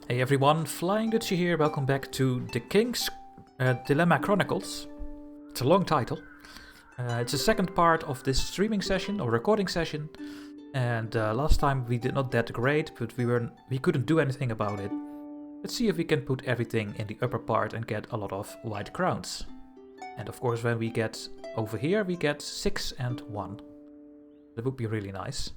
Hey everyone, Flying Dutchie here, welcome back to the King's Dilemma Chronicles. It's a long title. It's the second part of this streaming session, or recording session. And last time we did not that great, but we couldn't do anything about it. Let's see if we can put everything in the upper part and get a lot of white crowns. And of course when we get over here, we get 6 and 1. That would be really nice.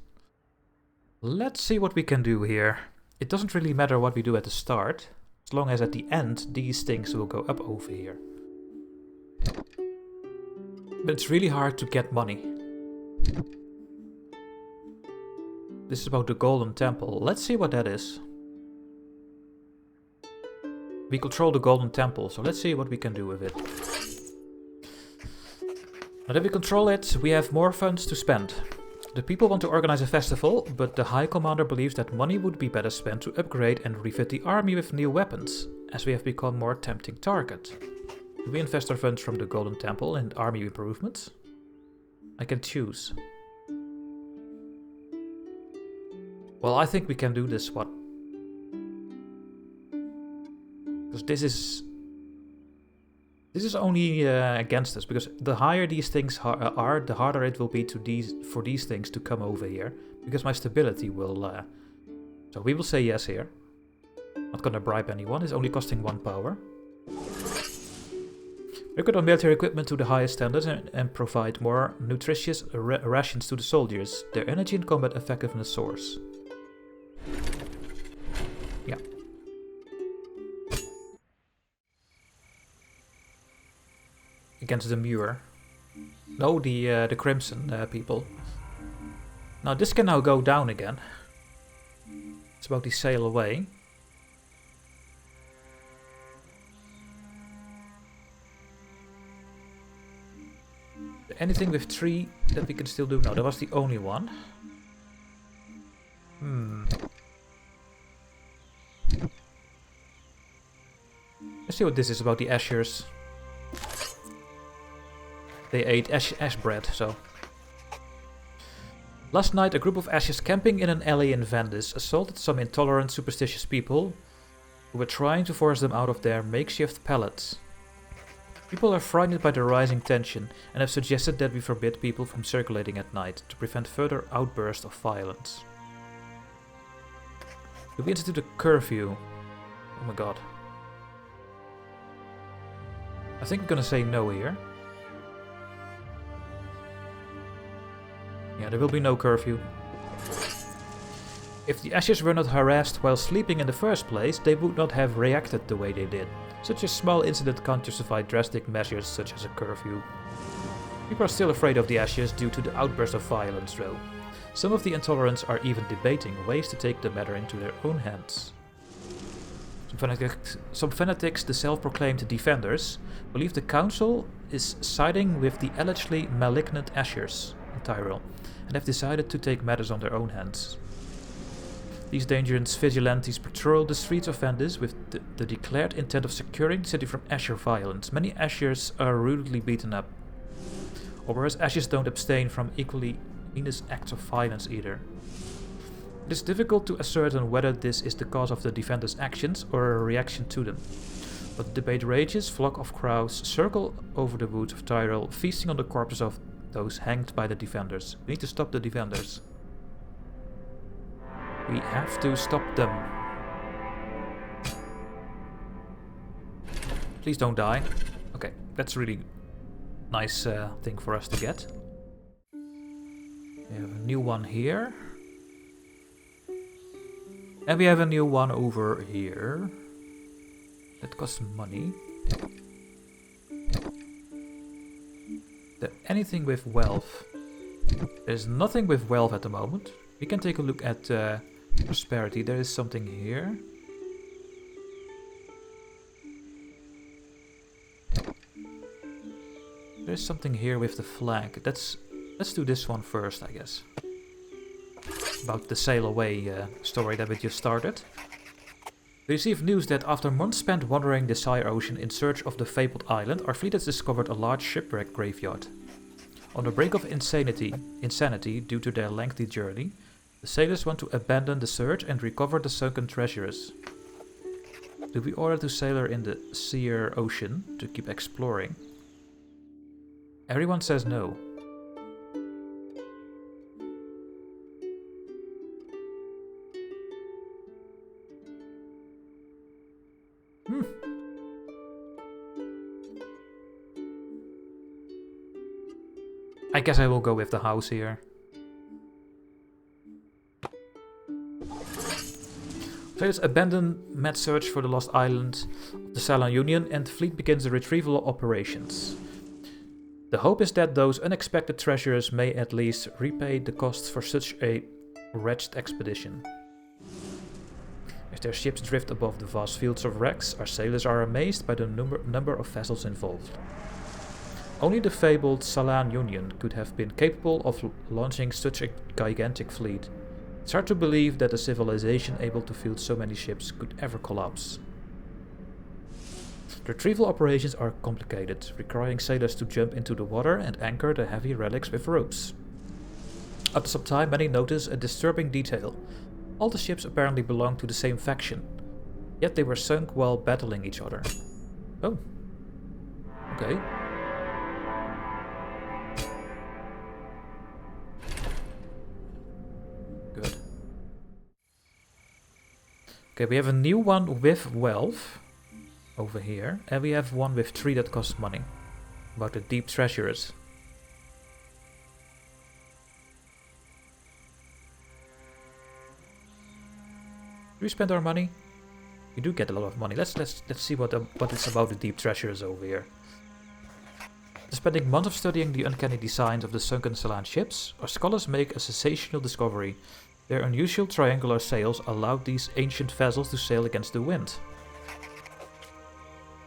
Let's see what we can do here. It doesn't really matter what we do at the start, as long as at the end these things will go up over here. But it's really hard to get money. This is about the Golden Temple. Let's see what that is. We control the Golden Temple, so let's see what we can do with it. Now that we control it, we have more funds to spend. The people want to organize a festival, but the High Commander believes that money would be better spent to upgrade and refit the army with new weapons, as we have become more tempting target. Do we invest our funds from the Golden Temple in army improvements? I can choose. Well, I think we can do this one. Because this is only against us, because the higher these things are, the harder it will be for these things to come over here, because my stability will... So we will say yes here. Not gonna bribe anyone, it's only costing 1 power. Record on military equipment to the highest standards and provide more nutritious rations to the soldiers. Their energy and combat effectiveness soars. Yeah. Against the Muir. No, the Crimson people. Now this can now go down again. It's about to sail away. Anything with 3 that we can still do? No, that was the only one. Let's see what this is about the Ashers. They ate ash bread, so... Last night, a group of Ashes camping in an alley in Vandis assaulted some intolerant, superstitious people who were trying to force them out of their makeshift pallets. People are frightened by the rising tension and have suggested that we forbid people from circulating at night to prevent further outbursts of violence. Do we institute a curfew? Oh my god. I think we're gonna say no here. Yeah, there will be no curfew. If the Ashes were not harassed while sleeping in the first place, they would not have reacted the way they did. Such a small incident can't justify drastic measures such as a curfew. People are still afraid of the Ashes due to the outburst of violence though. Some of the intolerants are even debating ways to take the matter into their own hands. Some fanatics, the self-proclaimed defenders, believe the council is siding with the allegedly malignant Ashers in Tyrell, and have decided to take matters on their own hands. These dangerous vigilantes patrol the streets of Vandis with the declared intent of securing the city from Asher violence. Many Ashers are rudely beaten up. Or whereas Ashes don't abstain from equally heinous acts of violence either. It is difficult to ascertain whether this is the cause of the defenders' actions or a reaction to them. But the debate rages, flock of crows circle over the woods of Tyrell, feasting on the corpses of those hanged by the defenders. We need to stop the defenders. We have to stop them. Please don't die. Okay, that's a really nice thing for us to get. We have a new one here. And we have a new one over here. That costs money. Anything with wealth? There's nothing with wealth at the moment. We can take a look at prosperity. There is something here. There's something here with the flag. Let's do this one first, I guess. About the sail away story that we just started. We received news that after months spent wandering the Sire Ocean in search of the fabled island, our fleet has discovered a large shipwreck graveyard. On the brink of insanity due to their lengthy journey, the sailors want to abandon the search and recover the sunken treasures. Do we order to sailor in the Seer Ocean to keep exploring? Everyone says no. I guess I will go with the house here. Sailors abandon mad search for the lost island of the Ceylon Union and the fleet begins the retrieval operations. The hope is that those unexpected treasures may at least repay the costs for such a wretched expedition. As their ships drift above the vast fields of wrecks, our sailors are amazed by the number of vessels involved. Only the fabled Ceylon Union could have been capable of launching such a gigantic fleet. It's hard to believe that a civilization able to field so many ships could ever collapse. The retrieval operations are complicated, requiring sailors to jump into the water and anchor the heavy relics with ropes. After some time, many notice a disturbing detail. All the ships apparently belong to the same faction, yet they were sunk while battling each other. Oh. Okay. Good. Okay, we have a new one with wealth over here, and we have one with 3 that costs money. About the deep treasures. Do we spend our money? We do get a lot of money. Let's see what it's about the deep treasures over here. After spending months of studying the uncanny designs of the sunken Ceylon ships, our scholars make a sensational discovery. Their unusual triangular sails allowed these ancient vessels to sail against the wind.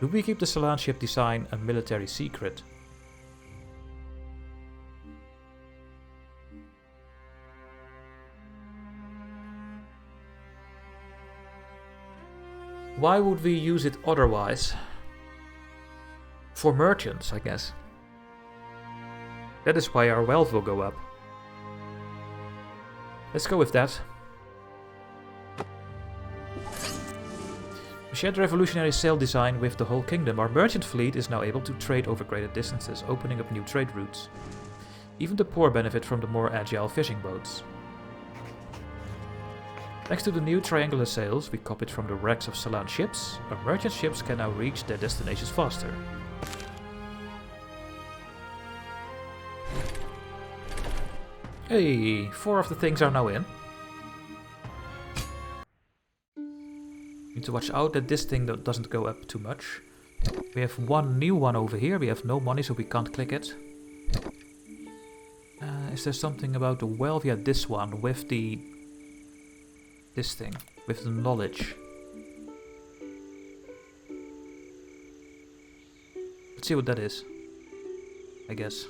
Do we keep the Ceylon ship design a military secret? Why would we use it otherwise? For merchants, I guess. That is why our wealth will go up. Let's go with that. We share the revolutionary sail design with the whole kingdom. Our merchant fleet is now able to trade over greater distances, opening up new trade routes. Even the poor benefit from the more agile fishing boats. Thanks to the new triangular sails we copied from the wrecks of Ceylon ships, our merchant ships can now reach their destinations faster. Hey, 4 of the things are now in. Need to watch out that this thing doesn't go up too much. We have one new one over here. We have no money, so we can't click it. Is there something about the wealth? Yeah, this one with the... this thing, with the knowledge. Let's see what that is, I guess.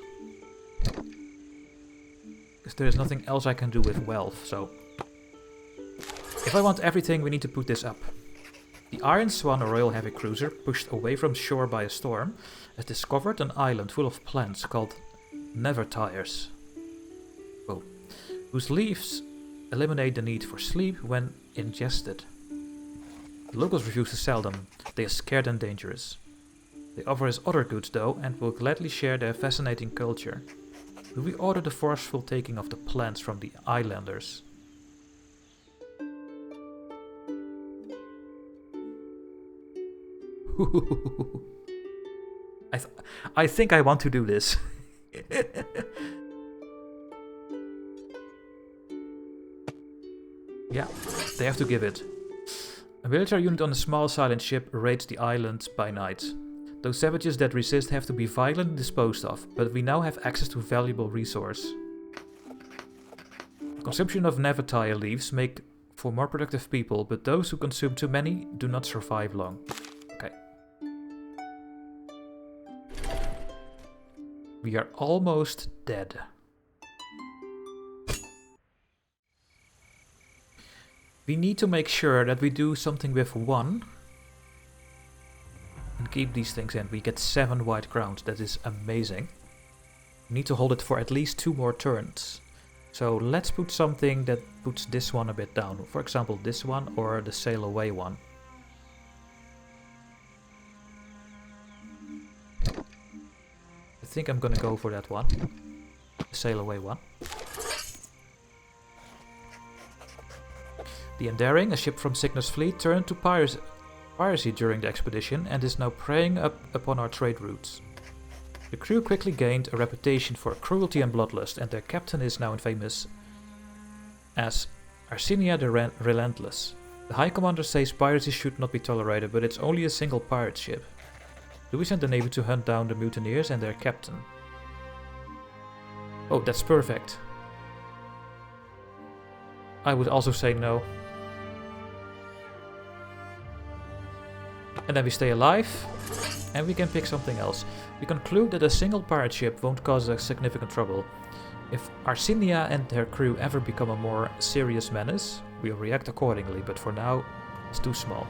Because there is nothing else I can do with wealth, so... If I want everything, we need to put this up. The Iron Swan, a royal heavy cruiser, pushed away from shore by a storm, has discovered an island full of plants called Nevertires. Oh. Whose leaves eliminate the need for sleep when ingested. The locals refuse to sell them. They are scared and dangerous. They offer us other goods though and will gladly share their fascinating culture. Do we order the forceful taking of the plants from the islanders? I think I want to do this. Yeah, they have to give it. A military unit on a small silent ship raids the island by night. Those savages that resist have to be violently disposed of, but we now have access to valuable resource. Consumption of Nevertire leaves make for more productive people, but those who consume too many do not survive long. Okay. We are almost dead. We need to make sure that we do something with 1 and keep these things in. We get 7 white crowns. That is amazing. We need to hold it for at least 2 more turns. So let's put something that puts this one a bit down. For example, this one or the sail away one. think I'm gonna go for that one. The sail away one. The Endearing, a ship from Cygnus fleet, turned to piracy during the expedition and is now preying upon our trade routes. The crew quickly gained a reputation for cruelty and bloodlust, and their captain is now famous as Arsenia the Relentless. The High Commander says piracy should not be tolerated, but it's only a single pirate ship. Do we send the Navy to hunt down the mutineers and their captain? Oh, that's perfect. I would also say no. And then we stay alive, and we can pick something else. We conclude that a single pirate ship won't cause us significant trouble. If Arsenia and her crew ever become a more serious menace, we'll react accordingly, but for now, it's too small.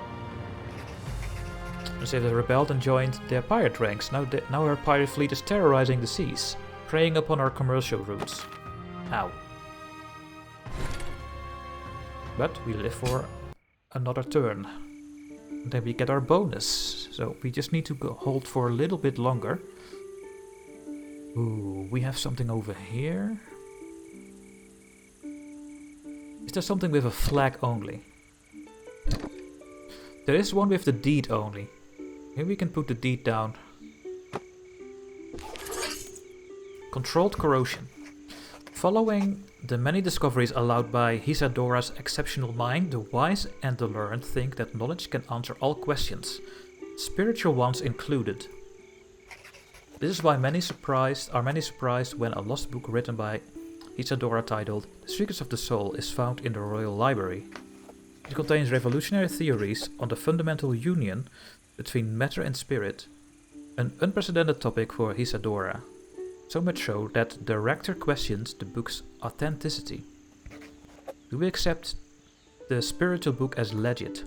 As if they rebelled and joined their pirate ranks, now our pirate fleet is terrorizing the seas, preying upon our commercial routes. Ow. But we live for another turn. And then we get our bonus, so we just need to hold for a little bit longer. Ooh, we have something over here. Is there something with a flag only? There is one with the deed only. Here we can put the deed down. Controlled corrosion. Following the many discoveries allowed by Isadora's exceptional mind, the wise and the learned think that knowledge can answer all questions, spiritual ones included. This is why many are surprised when a lost book written by Isadora titled The Secrets of the Soul is found in the Royal Library. It contains revolutionary theories on the fundamental union between matter and spirit, an unprecedented topic for Isadora. So much so that the rector questions the book's authenticity. Do we accept the spiritual book as legit?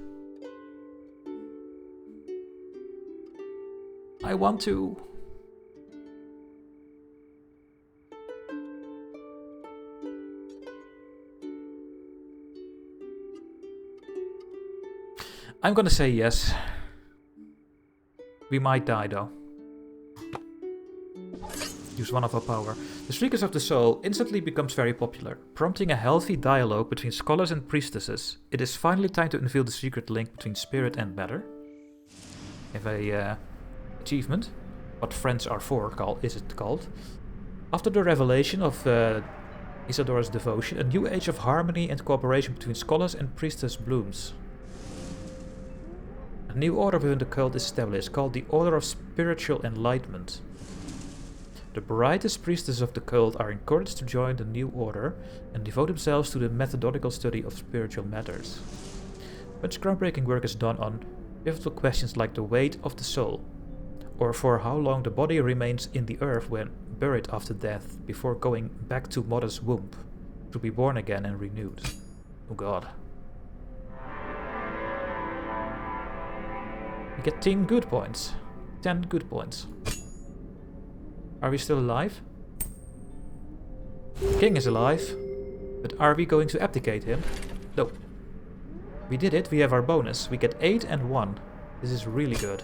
I want to. I'm gonna say yes. We might die though. Use one of our power. The Secrets of the Soul instantly becomes very popular, prompting a healthy dialogue between scholars and priestesses. It is finally time to unveil the secret link between spirit and matter. We have a achievement. What Friends Are For is it called? After the revelation of Isadora's devotion, a new age of harmony and cooperation between scholars and priestess blooms. A new order within the cult is established, called the Order of Spiritual Enlightenment. The brightest priestesses of the cult are encouraged to join the new order and devote themselves to the methodical study of spiritual matters. Much groundbreaking work is done on pivotal questions like the weight of the soul, or for how long the body remains in the earth when buried after death before going back to mother's womb, to be born again and renewed. Oh god. We get 10 good points. 10 good points. Are we still alive? King is alive. But are we going to abdicate him? No. We did it, we have our bonus. We get 8 and 1. This is really good.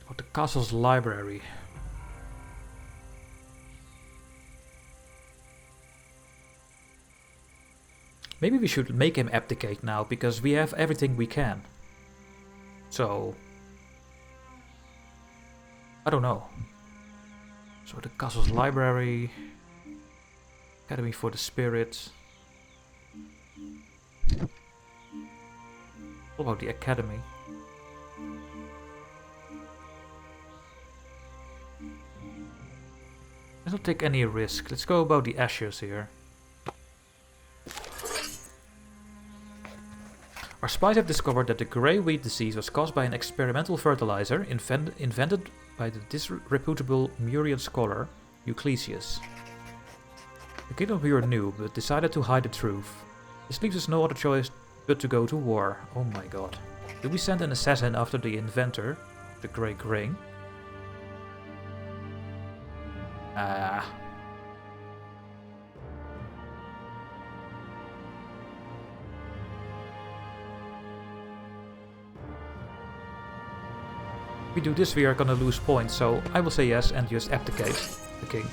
What the castle's library. Maybe we should make him abdicate now, because we have everything we can. So, I don't know. So the castle's library, academy for the spirits. What about the academy? Let's not take any risk. Let's go about the ashes here. Our spies have discovered that the grey wheat disease was caused by an experimental fertilizer invented by the disreputable Murian scholar Euclesius. The Kindom viewer knew, but decided to hide the truth. This leaves us no other choice but to go to war. Oh my god. Do we send an assassin after the inventor, the grey grain? we do this, we are gonna lose points, so I will say yes and just abdicate the king.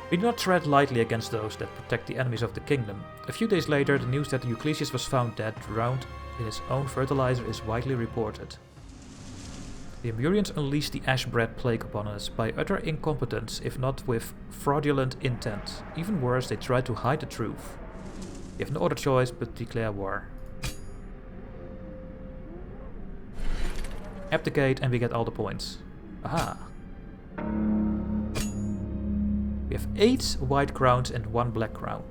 We do not tread lightly against those that protect the enemies of the kingdom. A few days later, the news that Euclesius was found dead, drowned in his own fertilizer, is widely reported. The Amurians unleashed the ash-bread plague upon us by utter incompetence, if not with fraudulent intent. Even worse, they tried to hide the truth. We have no other choice but declare war. Abdicate and we get all the points. Aha! We have 8 white crowns and 1 black crown.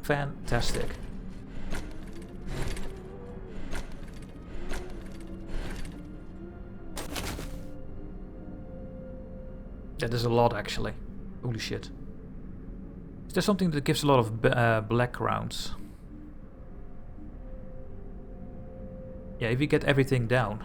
Fantastic. That is a lot, actually. Holy shit. Is there something that gives a lot of black crowns? Yeah, if we get everything down.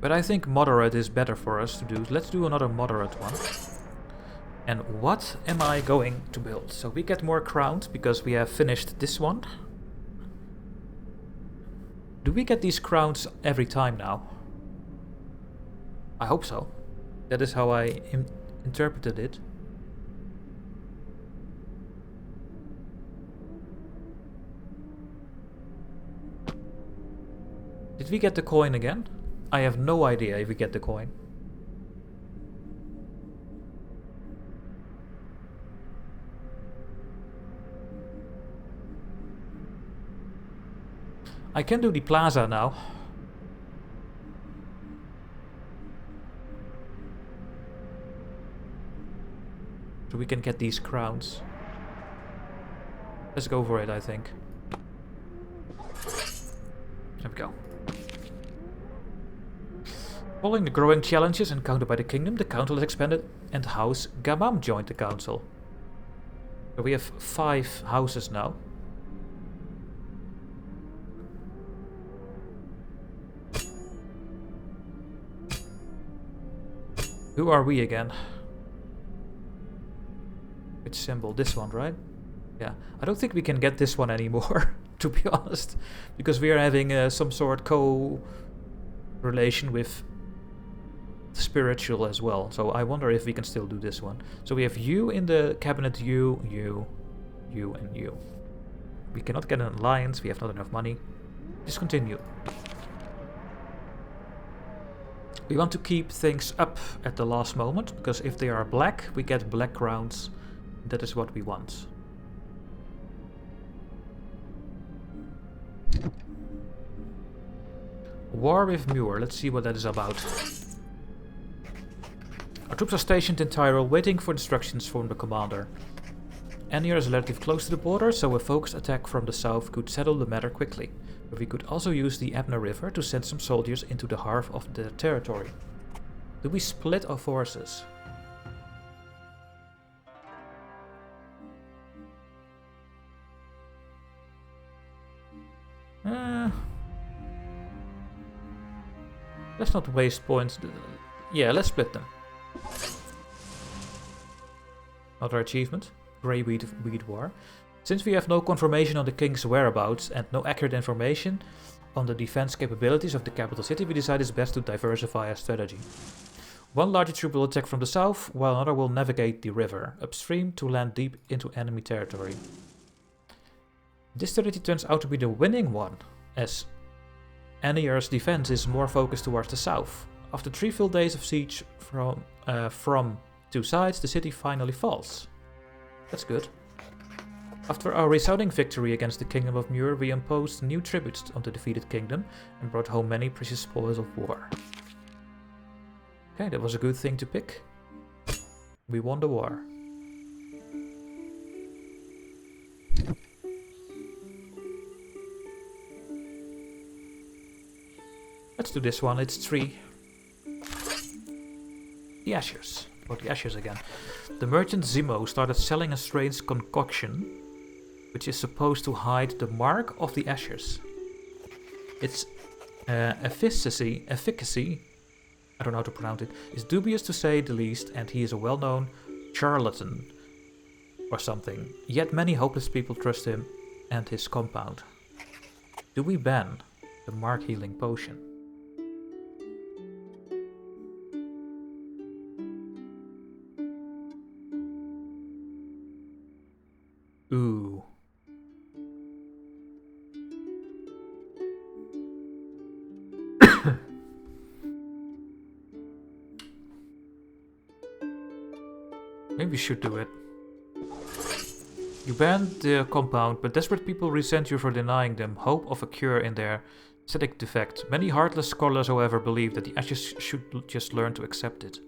But I think moderate is better for us to do. Let's do another moderate one. And what am I going to build? So we get more crowns because we have finished this one. Do we get these crowns every time now? I hope so. That is how I interpreted it. Did we get the coin again? I have no idea if we get the coin. I can do the plaza now. So we can get these crowns. Let's go for it, I think. There we go. Following the growing challenges encountered by the kingdom, the council has expanded and House Gamam joined the council. So we have 5 houses now. Who are we again? Which symbol? This one, right? Yeah. I don't think we can get this one anymore, to be honest. Because we are having some sort co-relation with spiritual as well. So I wonder if we can still do this one. So we have you in the cabinet, you, and you. We cannot get an alliance, we have not enough money. Discontinue. We want to keep things up at the last moment, because if they are black, we get black crowns. That is what we want. War with Muir, let's see what that is about. Our troops are stationed in Tyrol, waiting for instructions from the commander. Anir is relatively close to the border, so a focused attack from the south could settle the matter quickly. But we could also use the Ebna River to send some soldiers into the heart of the territory. Do we split our forces? Let's not waste points. Yeah, let's split them. Another achievement. Grey Weed War. Since we have no confirmation on the king's whereabouts and no accurate information on the defense capabilities of the capital city, we decided it's best to diversify our strategy. One larger troop will attack from the south, while another will navigate the river upstream to land deep into enemy territory. This strategy turns out to be the winning one, as Anir's defense is more focused towards the south. After 3 full days of siege from 2 sides, the city finally falls. That's good. After our resounding victory against the Kingdom of Muir, we imposed new tributes on the defeated kingdom and brought home many precious spoils of war. Okay, that was a good thing to pick. We won the war. Let's do this one, it's 3. The Ashes. About the Ashes again. The merchant Zimo started selling a strange concoction, which is supposed to hide the mark of the Ashes. Its efficacy, I don't know how to pronounce it, is dubious to say the least, and he is a well-known charlatan. or something. Yet many hopeless people trust him and his compound. Do we ban the Mark healing potion? Ooh. Maybe we should do it. You banned the compound, but desperate people resent you for denying them hope of a cure in their aesthetic defect. Many heartless scholars, however, believe that the ashes should just learn to accept it.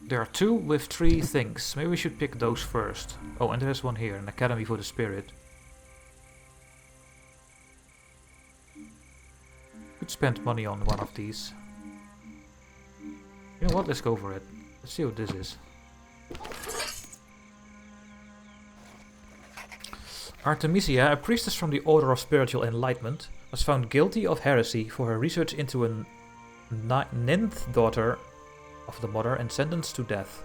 There are 2 with 3 things. Maybe we should pick those first. Oh, and there's one here, an academy for the spirit. Could spend money on one of these. You know what, let's go for it. Let's see what this is. Artemisia, a priestess from the Order of Spiritual Enlightenment, was found guilty of heresy for her research into a 9th daughter of the mother and sentenced to death.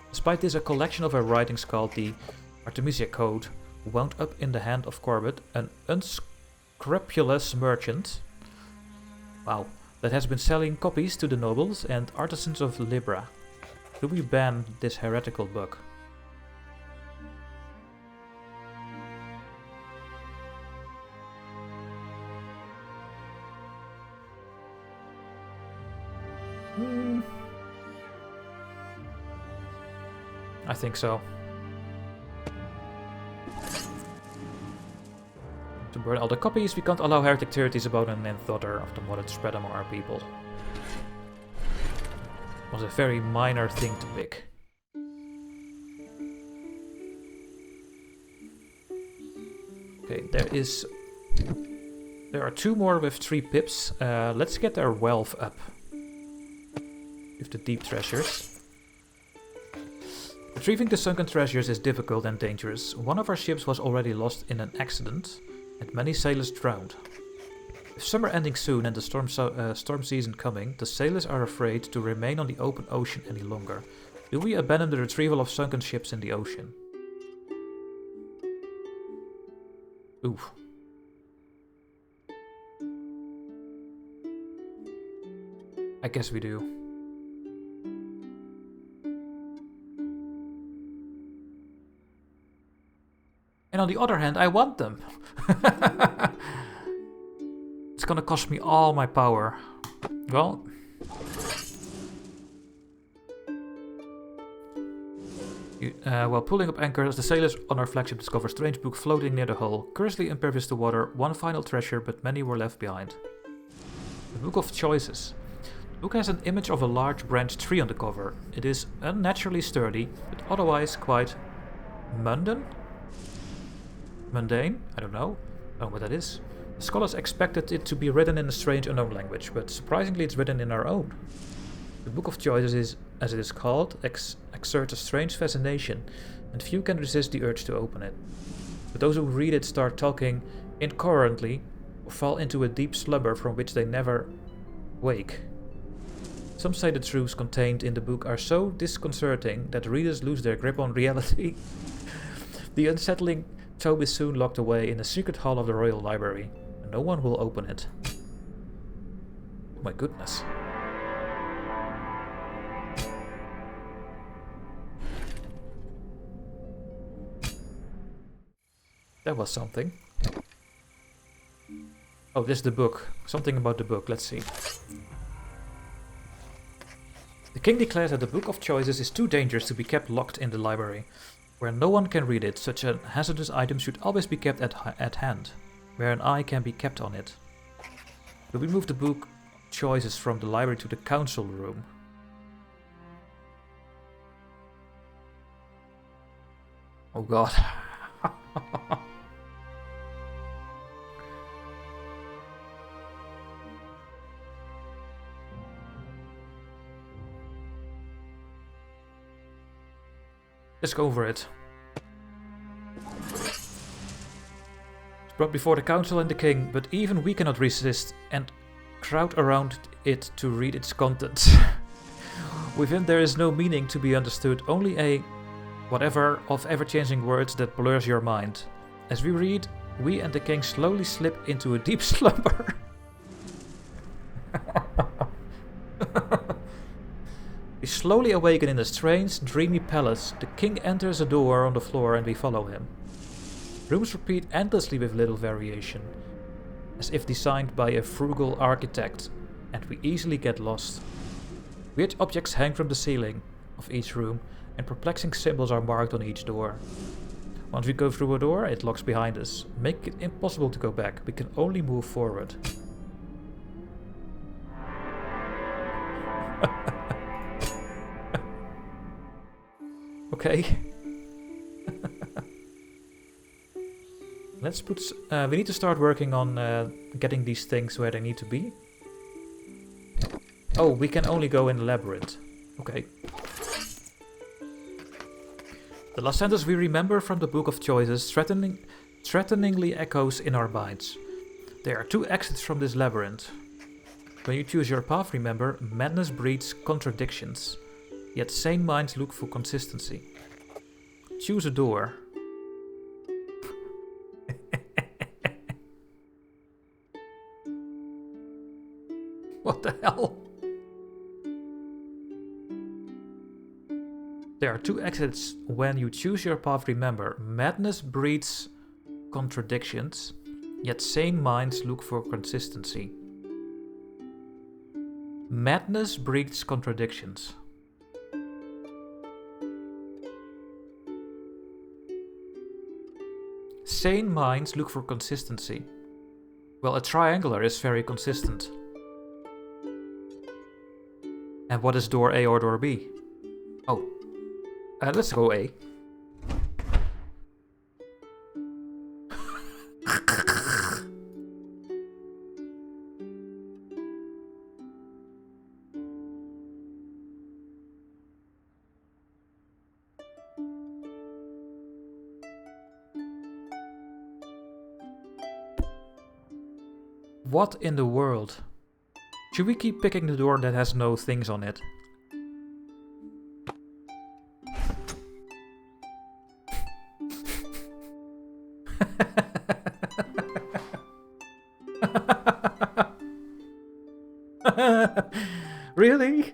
Despite this, a collection of her writings called the Artemisia Code wound up in the hand of Corbett, an unscrupulous merchant. Wow. That has been selling copies to the nobles and artisans of Libra. Do we ban this heretical book? I think so. To burn all the copies, we can't allow heretic theories about a 9th daughter of the mother to spread among our people. It was a very minor thing to pick. Okay, there are 2 more with 3 pips. Let's get our wealth up. With the deep treasures. Retrieving the sunken treasures is difficult and dangerous. One of our ships was already lost in an accident, and many sailors drowned. With summer ending soon and the storm season coming, the sailors are afraid to remain on the open ocean any longer. Do we abandon the retrieval of sunken ships in the ocean? Oof. I guess we do. And on the other hand, I want them. It's gonna cost me all my power. Well... while pulling up anchors, the sailors on our flagship discover a strange book floating near the hull. Curiously impervious to water, one final treasure, but many were left behind. The Book of Choices. The book has an image of a large branched tree on the cover. It is unnaturally sturdy, but otherwise quite mundane? Mundane? I don't know. I don't know what that is. The scholars expected it to be written in a strange unknown language, but surprisingly it's written in our own. The Book of Choices is, as it is called, exerts a strange fascination, and few can resist the urge to open it. But those who read it start talking incoherently, or fall into a deep slumber from which they never wake. Some say the truths contained in the book are so disconcerting that readers lose their grip on reality. The unsettling tome is soon locked away in a secret hall of the Royal Library, and no one will open it. Oh my goodness. That was something. Oh, this is the book. Something about the book. Let's see. The king declares that the Book of Choices is too dangerous to be kept locked in the library. Where no one can read it, such a hazardous item should always be kept at hand, where an eye can be kept on it. Do we move the Book of Choices from the library to the council room? Oh god. Let's go for it. It's brought before the council and the king, but even we cannot resist, and crowd around it to read its contents. Within there is no meaning to be understood, only a whatever of ever-changing words that blurs your mind. As we read, we and the king slowly slip into a deep slumber. We slowly awaken in a strange, dreamy palace. The king enters a door on the floor and we follow him. Rooms repeat endlessly with little variation, as if designed by a frugal architect, and we easily get lost. Weird objects hang from the ceiling of each room, and perplexing symbols are marked on each door. Once we go through a door, it locks behind us, making it impossible to go back. We can only move forward. Okay. Let's put... we need to start working on getting these things where they need to be. Oh, we can only go in the labyrinth. Okay. The last sentence we remember from the Book of Choices threateningly echoes in our minds. There are 2 exits from this labyrinth. When you choose your path, remember, madness breeds contradictions. Yet sane minds look for consistency. Choose a door. What the hell? There are 2 exits. When you choose your path, remember, madness breeds contradictions, yet sane minds look for consistency. Madness breeds contradictions. Sane minds look for consistency. Well, a triangular is very consistent. And what is door A or door B? Oh. Let's go A. What in the world? Should we keep picking the door that has no things on it? Really?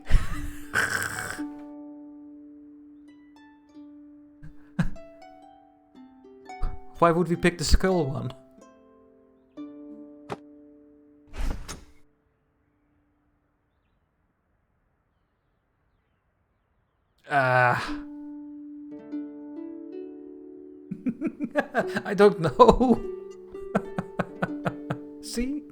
Why would we pick the skull one? I don't know. See?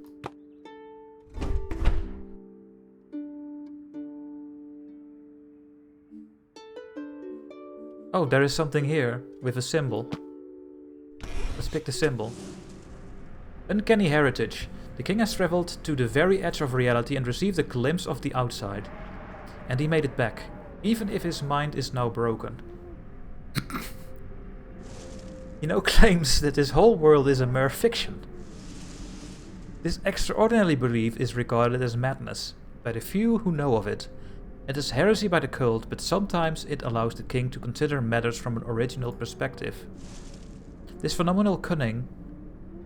Oh, there is something here with a symbol. Let's pick the symbol. Uncanny heritage. The king has traveled to the very edge of reality and received a glimpse of the outside. And he made it back, even if his mind is now broken. He now claims that this whole world is a mere fiction. This extraordinary belief is regarded as madness by the few who know of it. It is heresy by the cult, but sometimes it allows the king to consider matters from an original perspective. This phenomenal cunning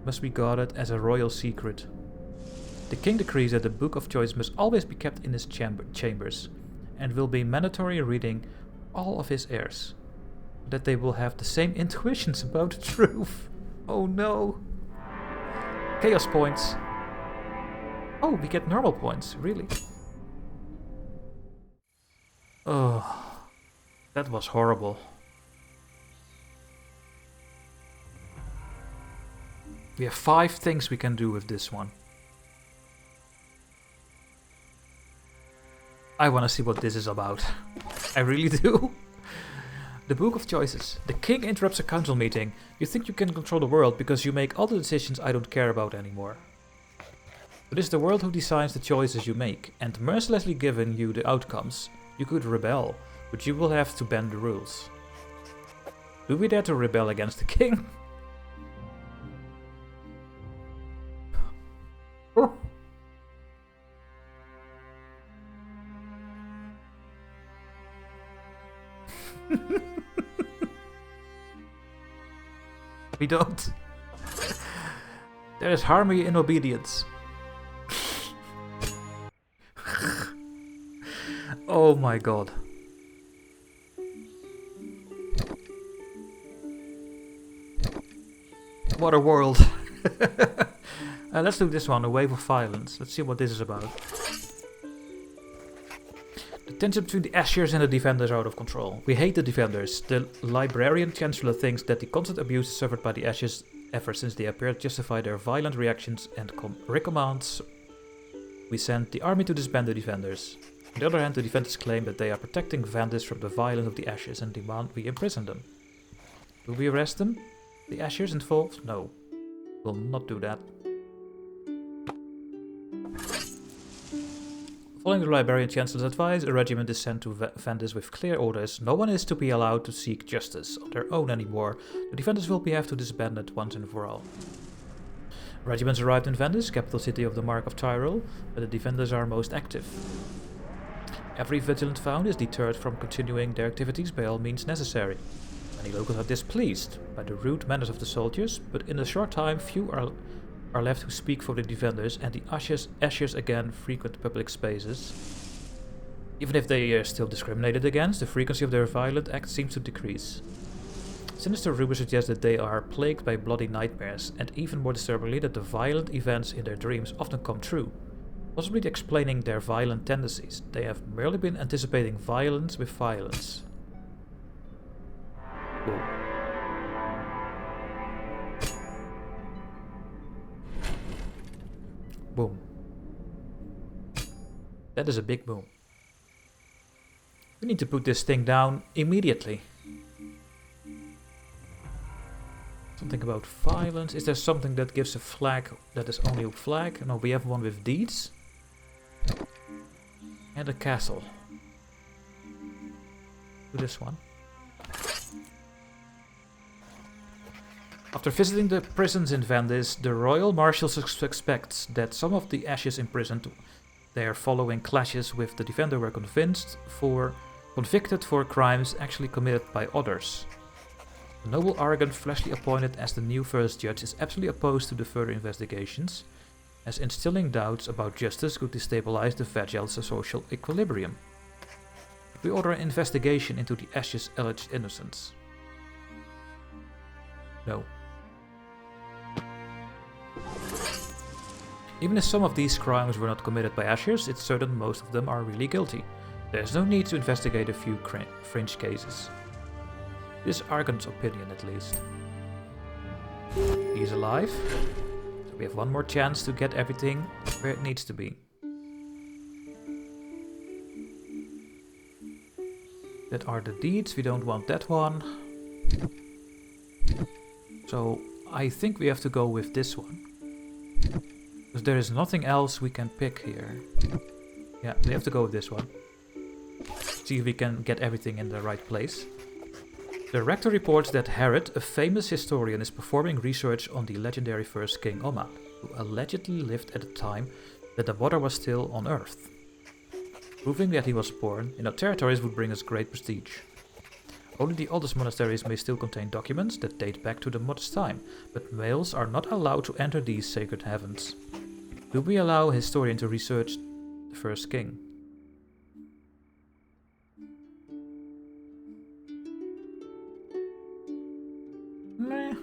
must be guarded as a royal secret. The king decrees that the Book of Choice must always be kept in his chambers, and will be mandatory reading all of his heirs, that they will have the same intuitions about the truth. Oh no. Chaos points. Oh, we get normal points, really? Oh, that was horrible. We have 5 things we can do with this one. I want to see what this is about. I really do. The Book of Choices. The king interrupts a council meeting. You think you can control the world because you make all the decisions I don't care about anymore. But it's the world who decides the choices you make, and mercilessly giving you the outcomes. You could rebel, but you will have to bend the rules. Do we dare to rebel against the king? We don't. There is harmony in obedience. Oh my god. What a world. Let's do this one, a wave of violence. Let's see what this is about. The tension between the Ashiers and the Defenders are out of control. We hate the Defenders. The Librarian Chancellor thinks that the constant abuse suffered by the Ashiers ever since they appeared justify their violent reactions and recommands we send the army to disband the Defenders. On the other hand, the Defenders claim that they are protecting Vandis from the violence of the Ashiers and demand we imprison them. Do we arrest them? The Ashiers involved? No. We'll not do that. Following the Librarian Chancellor's advice, a regiment is sent to Vandis with clear orders. No one is to be allowed to seek justice on their own anymore. The Defenders will have to disband it once and for all. Regiments arrived in Vandis, capital city of the Mark of Tyrol, where the Defenders are most active. Every vigilant found is deterred from continuing their activities by all means necessary. Many locals are displeased by the rude manners of the soldiers, but in a short time few are left who speak for the Defenders, and the Ashiers again frequent public spaces. Even if they are still discriminated against, the frequency of their violent acts seems to decrease. Sinister rumors suggest that they are plagued by bloody nightmares, and even more disturbingly that the violent events in their dreams often come true, possibly explaining their violent tendencies. They have merely been anticipating violence with violence. Cool. Boom. That is a big boom. We need to put this thing down immediately. Something about violence. Is there something that gives a flag that is only a flag? No, we have one with deeds. And a castle. Do this one. After visiting the prisons in Vandis, the Royal Marshal suspects that some of the Ashiers imprisoned there following clashes with the Defender were convicted for crimes actually committed by others. The noble Arrogant, freshly appointed as the new first judge, is absolutely opposed to the further investigations, as instilling doubts about justice could destabilize the fragile social equilibrium. We order an investigation into the Ashiers' alleged innocence. No. Even if some of these crimes were not committed by Ashiers, it's certain most of them are really guilty. There is no need to investigate a few fringe cases. This is Argant's opinion, at least. He's alive. So we have one more chance to get everything where it needs to be. That are the deeds. We don't want that one. So I think we have to go with this one. Because there is nothing else we can pick here. Yeah, we have to go with this one. See if we can get everything in the right place. The rector reports that Herod, a famous historian, is performing research on the legendary first king Omad, who allegedly lived at a time that the water was still on Earth. Proving that he was born in our territories would bring us great prestige. Only the oldest monasteries may still contain documents that date back to the modest time, but males are not allowed to enter these sacred heavens. Do we allow a historian to research the first king? Meh.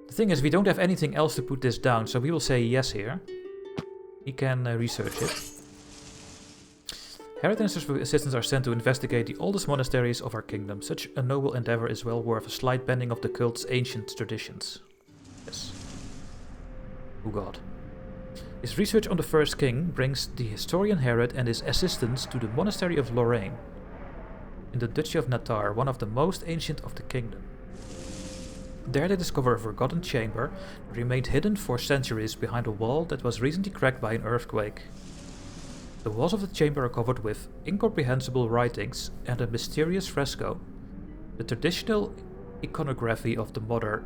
The thing is, we don't have anything else to put this down, so we will say yes here. He can research it. Herod and his assistants are sent to investigate the oldest monasteries of our kingdom. Such a noble endeavor is well worth a slight bending of the cult's ancient traditions. Yes. Oh god. His research on the first king brings the historian Herod and his assistants to the monastery of Lorraine, in the Duchy of Natarre, one of the most ancient of the kingdom. There they discover a forgotten chamber that remained hidden for centuries behind a wall that was recently cracked by an earthquake. The walls of the chamber are covered with incomprehensible writings and a mysterious fresco. The traditional iconography of the mother,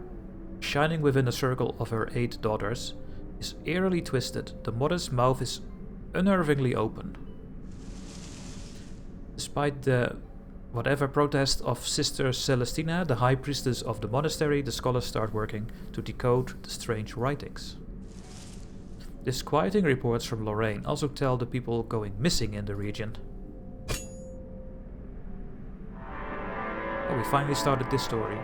shining within a circle of her 8 daughters, is eerily twisted. The mother's mouth is unnervingly open. Despite the whatever protest of Sister Celestina, the high priestess of the monastery, the scholars start working to decode the strange writings. Disquieting reports from Lorraine also tell the people going missing in the region. Oh, we finally started this story.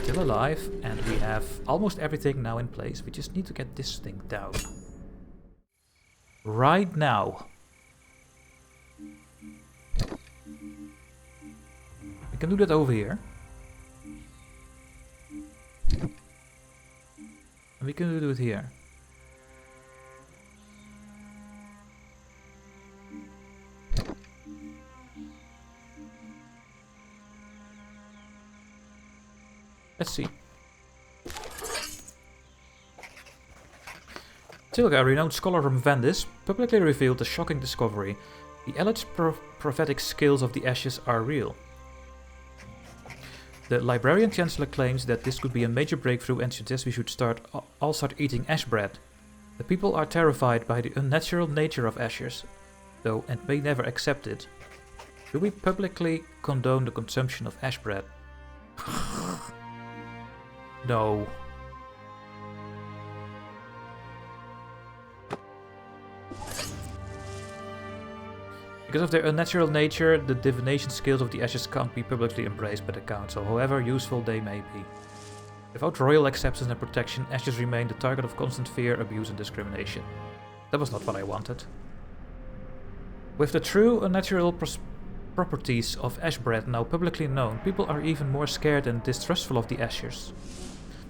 Still alive, and we have almost everything now in place. We just need to get this thing down. Right now. We can do that over here. And we can do it here. Let's see. Tilga, a renowned scholar from Vandis, publicly revealed a shocking discovery. The alleged prophetic skills of the ashes are real. The librarian chancellor claims that this could be a major breakthrough and suggests we should all start eating ash bread. The people are terrified by the unnatural nature of ashes, though, and may never accept it. Do we publicly condone the consumption of ash bread? No. Because of their unnatural nature, the divination skills of the ashes can't be publicly embraced by the council, however useful they may be. Without royal acceptance and protection, ashes remain the target of constant fear, abuse and discrimination. That was not what I wanted. With the true unnatural properties of ash bread now publicly known, people are even more scared and distrustful of the ashes.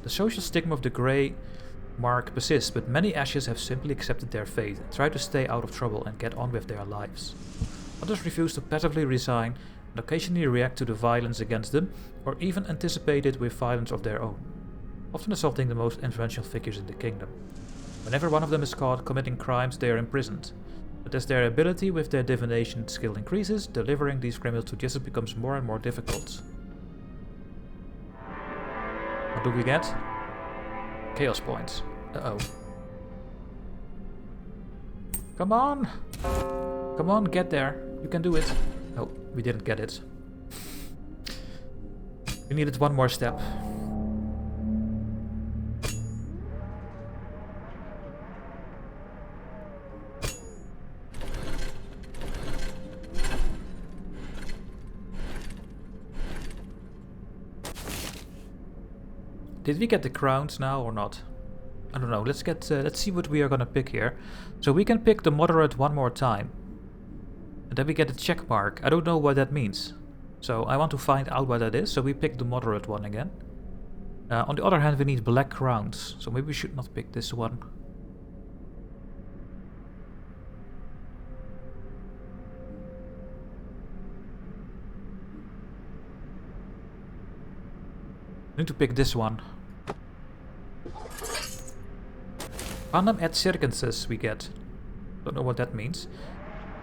The social stigma of the grey mark persists, but many ashes have simply accepted their fate, try to stay out of trouble and get on with their lives. Others refuse to passively resign and occasionally react to the violence against them, or even anticipate it with violence of their own, often assaulting the most influential figures in the kingdom. Whenever one of them is caught committing crimes, they are imprisoned. But as their ability with their divination skill increases, delivering these criminals to justice becomes more and more difficult. What do we get? Chaos points. Uh-oh. Come on! Come on, get there. You can do it. Oh, we didn't get it. We needed one more step. Did we get the crowns now or not? I don't know. Let's see what we are gonna pick here. So we can pick the moderate one more time, and then we get a check mark. I don't know what that means, so I want to find out what that is. So we pick the moderate one again. On the other hand, we need black crowns, so maybe we should not pick this one. I need to pick this one. Panem et circenses we get. Don't know what that means.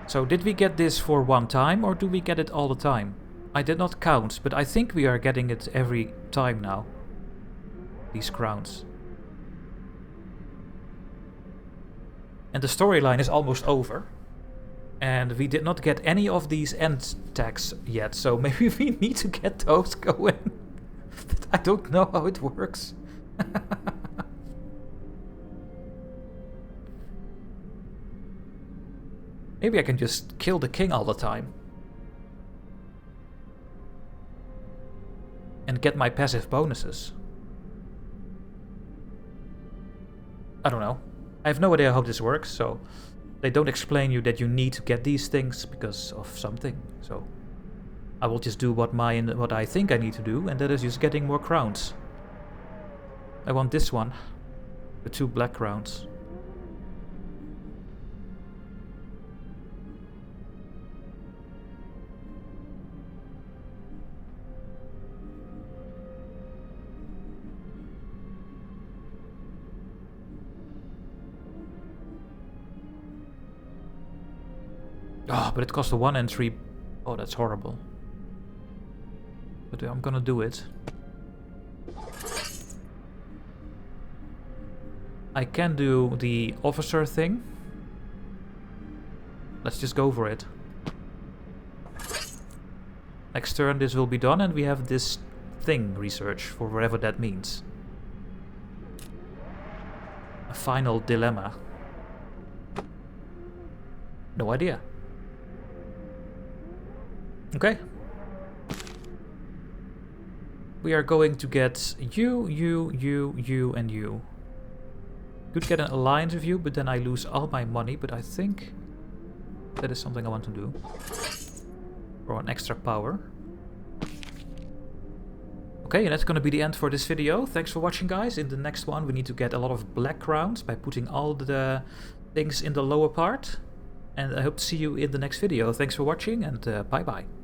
So did we get this for one time or do we get it all the time? I did not count, but I think we are getting it every time now. These crowns. And the storyline is almost over. And we did not get any of these end tags yet, so maybe we need to get those going. But I don't know how it works. Maybe I can just kill the king all the time. And get my passive bonuses. I don't know. I have no idea how this works, so they don't explain you that you need to get these things because of something. So I will just do what I think I need to do, and that is just getting more crowns. I want this one. The 2 black crowns. Oh, but it costs a 1 entry. Oh, that's horrible. But I'm gonna do it. I can do the officer thing. Let's just go for it. Next turn this will be done and we have this thing research for whatever that means. A final dilemma. No idea. Okay. We are going to get you, and you. Could get an alliance with you, but then I lose all my money, but I think that is something I want to do. For an extra power. Okay, and that's gonna be the end for this video. Thanks for watching, guys. In the next one we need to get a lot of black crowns by putting all the things in the lower part. And I hope to see you in the next video. Thanks for watching, and bye bye.